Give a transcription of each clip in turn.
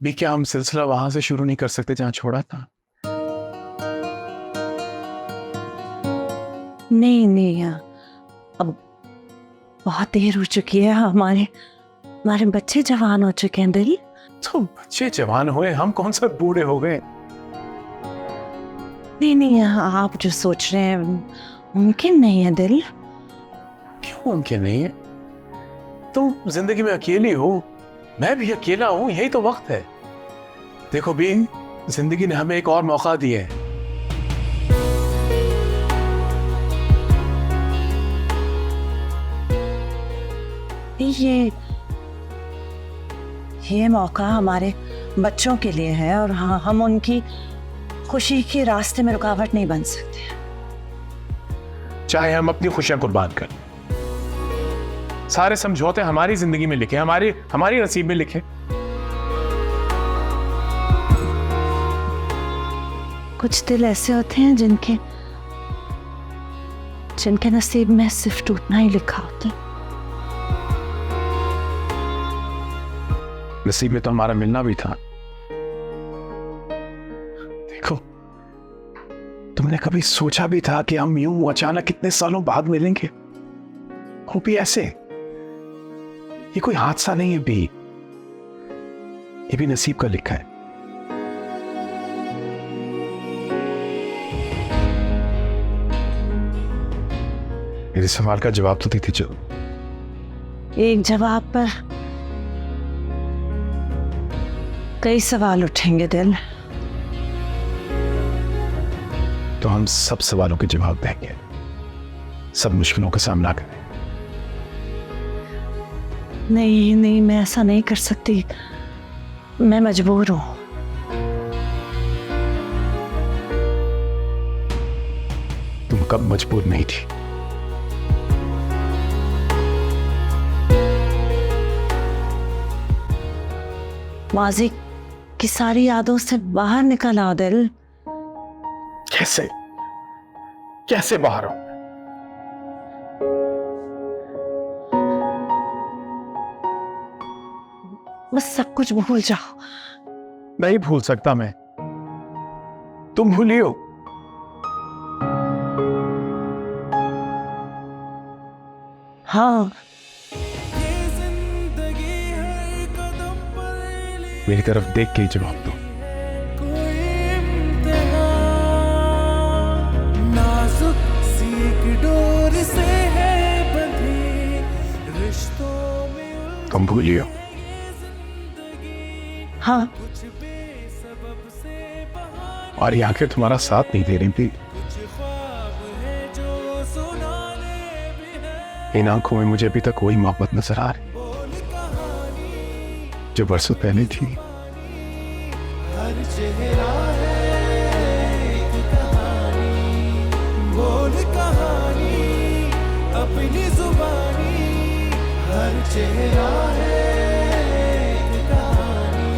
भी क्या हम सिलसिला वहां से शुरू नहीं कर सकते जहां छोड़ा था? नहीं नहीं, अब बहुत देर हो चुकी है। हमारे हमारे बच्चे जवान हो चुके हैं दिल। तो बच्चे जवान हुए, हम कौन सा बूढ़े हो गए? नहीं नहीं, आप जो सोच रहे हैं मुमकिन नहीं है दिल। क्यों मुमकिन नहीं है? तुम जिंदगी में अकेली हो, मैं भी अकेला हूं, यही तो वक्त है। देखो भी, जिंदगी ने हमें एक और मौका दिया है। ये मौका हमारे बच्चों के लिए है और हम उनकी खुशी के रास्ते में रुकावट नहीं बन सकते। चाहे हम अपनी खुशियां कुर्बान करें, सारे समझौते हमारी जिंदगी में लिखे, हमारी नसीब में लिखे। कुछ दिल ऐसे होते हैं जिनके नसीब में सिर्फ टूटना ही लिखा होता है। नसीब में तो हमारा मिलना भी था। देखो, तुमने कभी सोचा भी था कि हम यूं अचानक कितने सालों बाद मिलेंगे? वो भी ऐसे। ये कोई हादसा नहीं है भी, ये भी नसीब का लिखा है। मेरे सवाल का जवाब तो देती चलो। एक जवाब पर कई सवाल उठेंगे दिल। तो हम सब सवालों के जवाब देंगे, सब मुश्किलों का सामना करें। नहीं नहीं, मैं ऐसा नहीं कर सकती, मैं मजबूर हूं। तुम कब मजबूर नहीं थी? माजी की सारी यादों से बाहर निकल आओ दिल। कैसे कैसे बाहर हो? बस सब कुछ भूल जाओ। नहीं भूल सकता मैं, तुम भूली हो। हाँ, मेरी तरफ देख के ही जवाब दो। तुम भूली हो? हाँ, और ये आखिर तुम्हारा साथ नहीं दे रही थी। इन आंखों में मुझे अभी तक वही मोहब्बत नजर आ रही जो बरसों पहले थी। हर चेहरा है एक कहानी, बोल कहानी अपनी जुबानी। हर चेहरा है एक कहानी।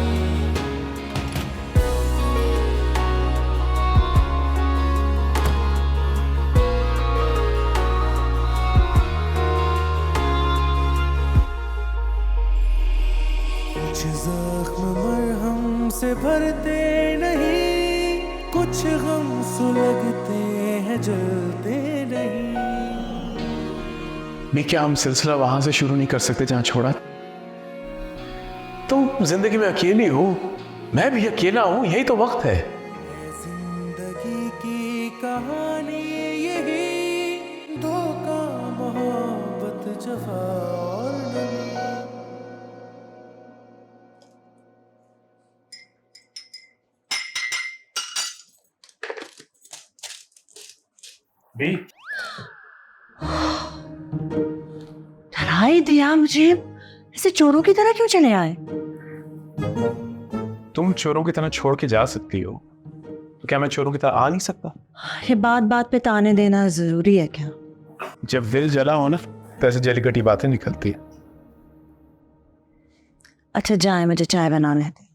कुछ जख्म मरहम से भरते नहीं, कुछ गम सुलगते हैं जलते नहीं। भी क्या हम सिलसिला वहां से शुरू नहीं कर सकते जहां छोड़ा? तुम जिंदगी में अकेली हो, मैं भी अकेला हूं, यही तो वक्त है। जिंदगी की कहानी यही, धोखा मोहब्बत जफा और नमी। भी डरा ही दिया मुझे। ऐसे चोरों की तरह क्यों चले आए? तुम चोरों की तरह छोड़ के जा सकती हो, तो क्या मैं चोरों की तरह आ नहीं सकता? ये बात बात पे ताने देना जरूरी है क्या? जब दिल जला हो ना, तो ऐसे जली कटी बातें निकलती है। अच्छा जाए, मुझे चाय बनाने दे।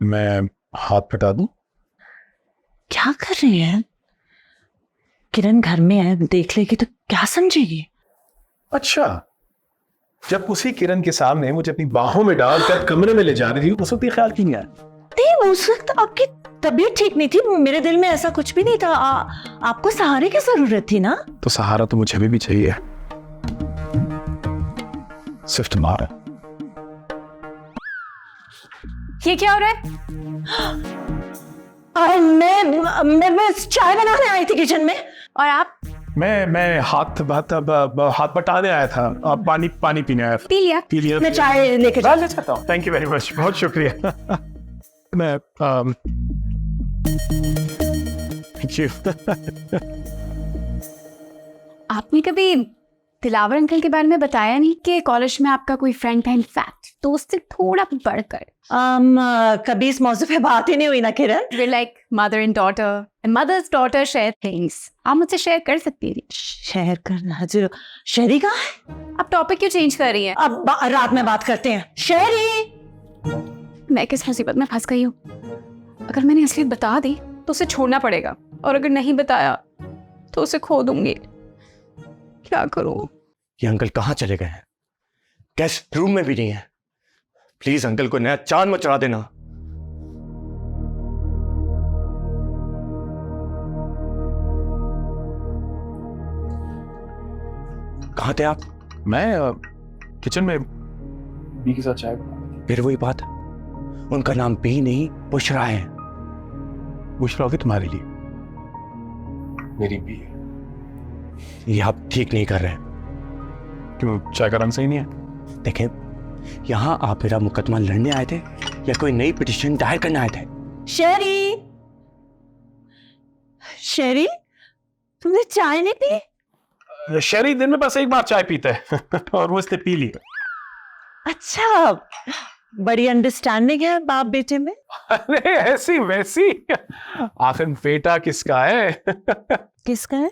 मैं हाथ फटा दूं? क्या कर रही है? किरण घर में है, देख लेगी तो क्या समझेगी? अच्छा, जब उसी किरण के सामने मुझे अपनी बाहों में डालकर कमरे में ले जा रही थी उस वक्त ये ख्याल क्यों नहीं आया? नहीं, उस वक्त आपकी तबीयत ठीक नहीं थी, मेरे दिल में ऐसा कुछ भी नहीं था। आपको सहारे की जरूरत थी ना। तो सहारा तो मुझे अभी भी चाहिए, सिर्फ तुम्हारा। ये क्या हो रहा है? मैं चाय बनाने आई थी किचन में। और आप? मैं हाथ बटाने आया था, पानी पीने आया था। पी लिया? मैं चाय लेके ले जाता हूँ। थैंक यू वेरी मच, बहुत शुक्रिया। मैं थैंक यू। आपने कभी दिलावर अंकल के बारे में बताया नहीं कि कॉलेज में आपका कोई फ्रेंड था, इनफैक्ट दोस्त से थोड़ा बढ़कर? कभी इस मौजू पे बात ही नहीं हुई ना किरण। We're like mother and daughter and mother's daughter share things. आप मुझसे शेयर कर सकती थी। शेयर करना जरूर। शेरी कहाँ है? आप टॉपिक क्यों चेंज कर रही हैं? अब रात में बात करते हैं। शेरी, मैं किस मुसीबत में फंस गई हूँ? अगर मैंने असलियत बता दी तो उसे छोड़ना पड़ेगा, और अगर नहीं बताया तो उसे खो दूंगी। क्या करूं? ये अंकल कहाँ चले गए हैं? गेस्ट रूम में भी नहीं है। प्लीज अंकल को नया चांद मत चढ़ा देना। कहाँ थे आप? मैं किचन में बी के साथ चाय। फिर वही बात, उनका नाम बी नहीं बुशरा है। बुशरा होगी तुम्हारे लिए, मेरी बी है। ये आप ठीक नहीं कर रहे। क्यों, चाय का रंग सही नहीं है? देखें, यहाँ आप मेरा मुकदमा लड़ने आए थे या कोई नई पिटीशन दायर करने आए थे? शेरी, शेरी, तुमने चाय नहीं पी? शेरी दिन में बस एक बार चाय पीता है और वो इसने पी ली। अच्छा, बड़ी अंडरस्टैंडिंग है बाप बेटे में। अरे ऐसी वैसी, आखिर बेटा किसका है? किसका है?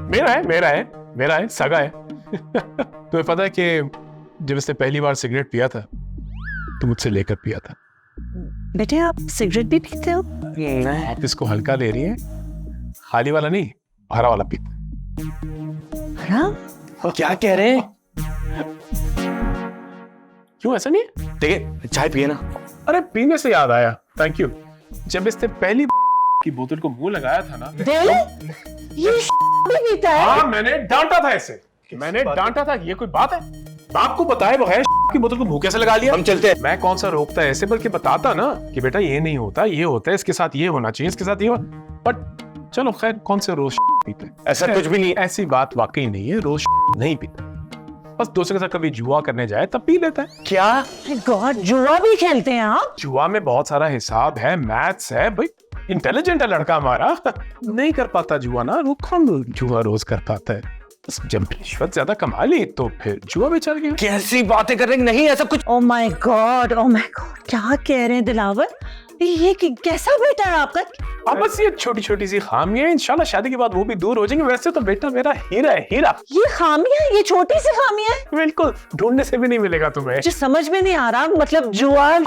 मेरा है, सगा है। तुम्हें पता है कि जब इसने पहली बार सिगरेट पिया था तो मुझसे लेकर पिया था। बेटे, आप सिगरेट भी पीते हो? आप इसको हल्का ले रही है, खाली वाला नहीं, हरा वाला पीते। हरा? क्या कह रहे हैं? क्यों, ऐसा नहीं है? देखिए, चाय पिए ना। अरे पीने से याद आया, थैंक यू। जब इसने पहली की बोतल को मुंह लगाया था ना, ये भी पीता है? हाँ, मैंने डांटा था इसे, ये कोई बात है? बाप को बताए बगैर की बोतल को मुंह कैसे लगा लिया? हम चलते हैं। मैं कौन सा रोकता है ऐसे, बल्कि बताता ना कि बेटा ये नहीं होता, ये होता है, इसके साथ ये होना चाहिए, इसके साथ ये। बट चलो खैर, कौन से रोज पीते हैं? ऐसा कुछ भी नहीं, ऐसी बात वाकई नहीं है, रोज नहीं पीता। बस दोस्तों के साथ कभी जुआ करने जाए तब पी लेता है। क्या? गॉड, जुआ भी खेलते हैं आप? जुआ में बहुत सारा हिसाब है, मैथ्स है भाई, इंटेलिजेंट है लड़का हमारा। नहीं कर पाता जुआ ना, कौन जुआ रोज कर पाता है? बस जब रिश्वत ज्यादा कमा ली तो फिर जुआ भी चल गया। कैसी बातें कर रहे हैं? नहीं ऐसा कुछ। ओ माय गॉड, क्या कह रहे हैं दिलावर? ये कैसा बेटा है आपका? अब बस ये छोटी छोटी सी खामियां, इंशाल्लाह शादी के बाद वो भी दूर हो जाएंगी। वैसे तो बेटा मेरा हीरा है, हीरा। ये खामियां, ये छोटी सी खामियां है? बिल्कुल, ढूंढने से भी नहीं मिलेगा तुम्हें। जो समझ में नहीं आ रहा, मतलब जुआ,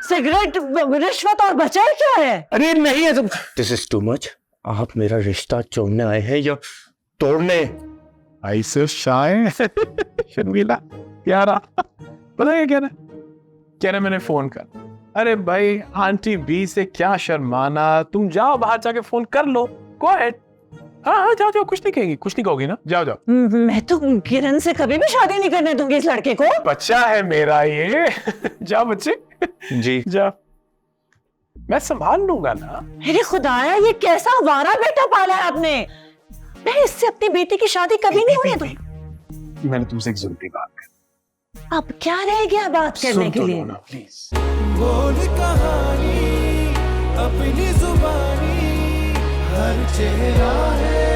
सिगरेट, रिश्वत और बचा क्या है? अरे नहीं है, दिस इज टू मच। आप मेरा रिश्ता जोड़ने आए हैं या तोड़ने? ऐसे शाय शर्मीला प्यारा, पता है क्या कह रहा मैंने फोन कर। अरे भाई, आंटी बी से क्या शर्माना, तुम जाओ बाहर जाके फोन कर लो, गो अहेड। हाँ, जाओ, कुछ नहीं कहेगी, कुछ नहीं कहोगी ना, जाओ। मैं तो किरण से कभी भी शादी नहीं करने दूंगी इस लड़के को। बच्चा है मेरा ये। जाओ बच्चे, जी जाओ, मैं संभाल लूंगा ना। अरे खुदाया, ये कैसा वारा बेटा पाला है आपने? मैं इससे अपनी बेटी की शादी कभी नहीं होने दूंगी। मैंने तुमसे एक जरूरी बात कर। अब क्या रह गया बात करने के लिए? प्लीज बोल कहानी अपनी जुबानी, हर चेहरा है